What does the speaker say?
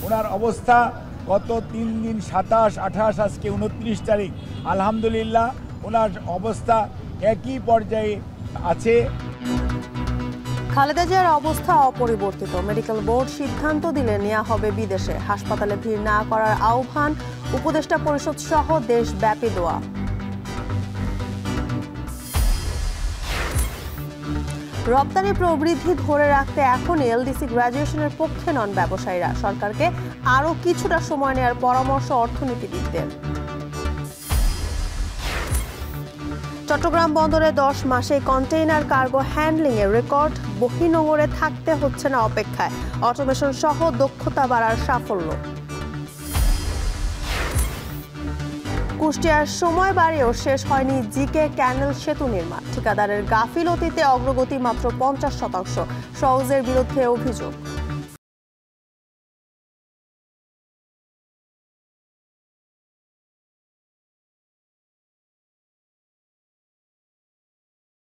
ওনার অবস্থা গত 3 দিন 27, 28, আজকে 29 তারিখ আলহামদুলিল্লাহ ওনার অবস্থা একই পর্যায়ে আছে। খালেদা জিয়ার অবস্থা অপরিবর্তিত। মেডিকেল বোর্ড সিদ্ধান্ত দিলে নেওয়া হবে বিদেশে। হাসপাতালে ভিড় না করার আহ্বান উপদেষ্টা পরিষদ সহ দেশব্যাপী দোয়া। রপ্তানি প্রবৃদ্ধি ধরে রাখতে এখন এলডিসি গ্র্যাজুয়েশনের পক্ষে নন ব্যবসায়ীরা। সরকারকে আরও কিছুটা সময় নেওয়ার পরামর্শ অর্থনীতিবিদদের। চট্টগ্রাম বন্দরে 10 মাসে কন্টেইনার কার্গো হ্যান্ডলিংয়ে রেকর্ড। বহিনোঙরে থাকতে হচ্ছে না অপেক্ষায়। অটোমেশন সহ দক্ষতা বাড়ার সাফল্য। কুষ্টিয়ার সময় বাড়িয়েও শেষ হয়নি জিকে ক্যানেল সেতু নির্মাণ। ঠিকাদারের গাফিলতিতে অগ্রগতি মাত্র 50%। সওজের বিরুদ্ধে অভিযোগ।